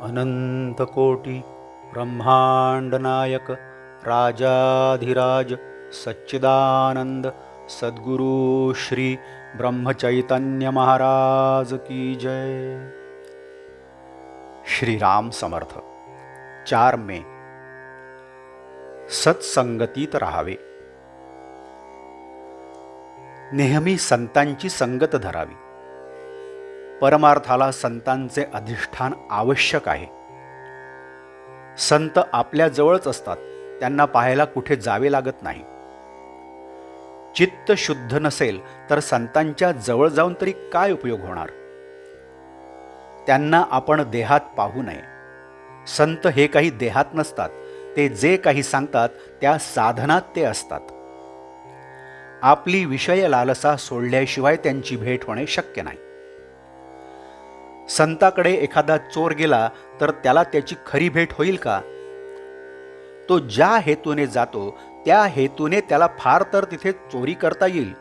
अनंतकोटी ब्रह्मांडनायक राजाधिराज सच्चिदानंद सद्गुरु श्री ब्रह्मचैतन्य महाराज की जय। श्री राम समर्थ। 4 मे। सत्संगतीत राहावे। नेहमी संतांची संगत धरावी। परमार्थाला संतांचे अधिष्ठान आवश्यक आहे। संत आपल्या जवळच असतात, त्यांना पाहायला कुठे जावे लागत नाही। चित्त शुद्ध नसेल तर संतांच्या जवळ जाऊन तरी काय उपयोग होणार। त्यांना आपण देहात पाहू नये। संत हे काही देहात नसतात, ते जे काही सांगतात त्या साधनात ते असतात। आपली विषय लालसा सोडल्याशिवाय त्यांची भेट होणे शक्य नाही। संताकडे एखादा चोर गेला तर त्याला त्याची खरी भेट होईल का? तो ज्या हेतूने जातो त्या हेतूने त्याला फार तर तिथे चोरी करता येईल,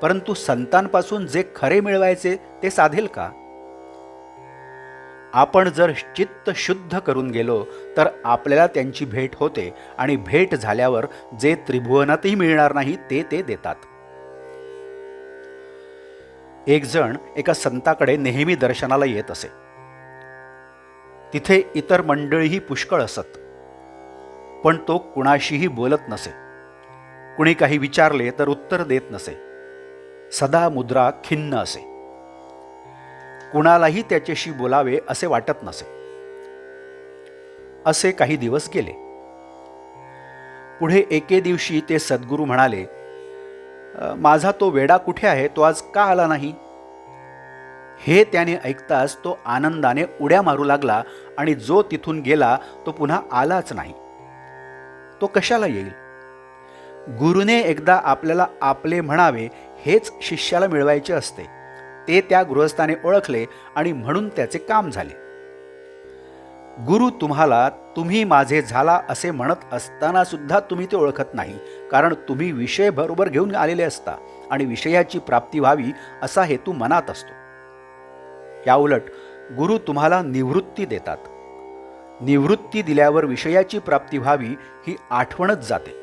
परंतु संतांपासून जे खरे मिळवायचे ते साधेल का? आपण जर चित्त शुद्ध करून गेलो तर आपल्याला त्यांची भेट होते आणि भेट झाल्यावर जे त्रिभुवनातही मिळणार नाही ते देतात। एक जण एका संताकडे नेहमी दर्शनाला येत असे। तिथे इतर मंडळीही पुष्कळ असत, पण तो कुणाशीही बोलत नसे। कुणी काही विचारले तर उत्तर देत नसे। सदा मुद्रा खिन्न असे। कुणालाही त्याच्याशी बोलावे असे वाटत नसे। असे काही दिवस गेले। पुढे एके दिवशी ते सद्गुरू म्हणाले, माझा तो वेडा कुठे आहे, तो आज का आला नाही? हे त्याने ऐकताच तो आनंदाने उड्या मारू लागला आणि जो तिथून गेला तो पुन्हा आलाच नाही। तो कशाला येईल? गुरुने एकदा आपल्याला आपले म्हणावे हेच शिष्याला मिळवायचे असते। ते त्या गृहस्थाने ओळखले आणि म्हणून त्याचे काम झाले। गुरु तुम्हाला तुम्ही माझे झाला असे म्हणत असताना सुद्धा तुम्ही ते ओळखत नाही, कारण तुम्ही विषय बरोबर घेऊन आलेले असता आणि विषयाची प्राप्ती व्हावी असा हेतू मनात असतो। याउलट गुरु तुम्हाला निवृत्ती देतात। निवृत्ती दिल्यावर विषयाची प्राप्ती व्हावी ही आठवणच जाते।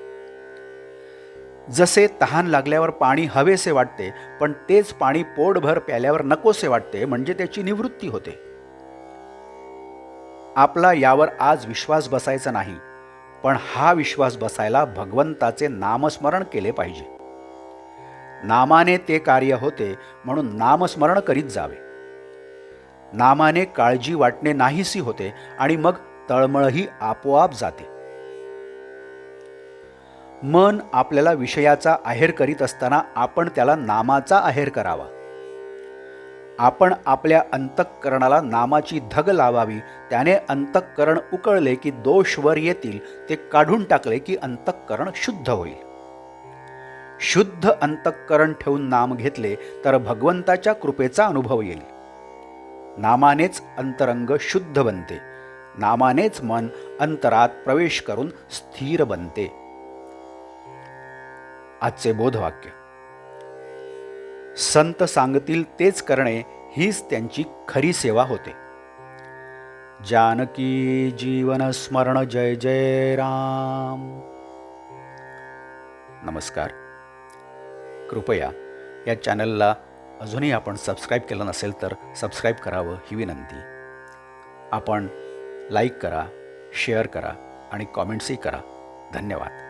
जसे तहान लागल्यावर पाणी हवेसे वाटते, पण तेच पाणी पोटभर प्याल्यावर नकोसे वाटते, म्हणजे त्याची निवृत्ती होते। आपला यावर आज विश्वास बसायचा नाही, पण हा विश्वास बसायला भगवंताचे नामस्मरण केले पाहिजे। नामाने ते कार्य होते, म्हणून नामस्मरण करीत जावे। नामाने काळजी वाटणे नाहीसी होते आणि मग तळमळही आपोआप जाते। मन आपल्याला विषयाचा आहेर करीत असताना आपण त्याला नामाचा आहेर करावा। आपण आपल्या अंतःकरणाला नामाची धग लावावी। त्याने अंतःकरण उकळले की दोष वर येतील, ते काढून टाकले की अंतःकरण शुद्ध होईल। शुद्ध अंतःकरण ठेवून नाम घेतले तर भगवंताच्या कृपेचा अनुभव येईल। नामानेच अंतरंग शुद्ध बनते। नामानेच मन अंतरात प्रवेश करून स्थिर बनते। आजचे बोधवाक्य, संत सांगतील तेच करणे हीच त्यांची खरी सेवा होते। जानकी जीवन स्मरण जय जय राम। नमस्कार। कृपया या चॅनलला अजूनही आपण सबस्क्राईब केलं नसेल तर सबस्क्राईब करावं ही विनंती। आपण लाईक करा, शेअर करा आणि कॉमेंट्सही करा। धन्यवाद।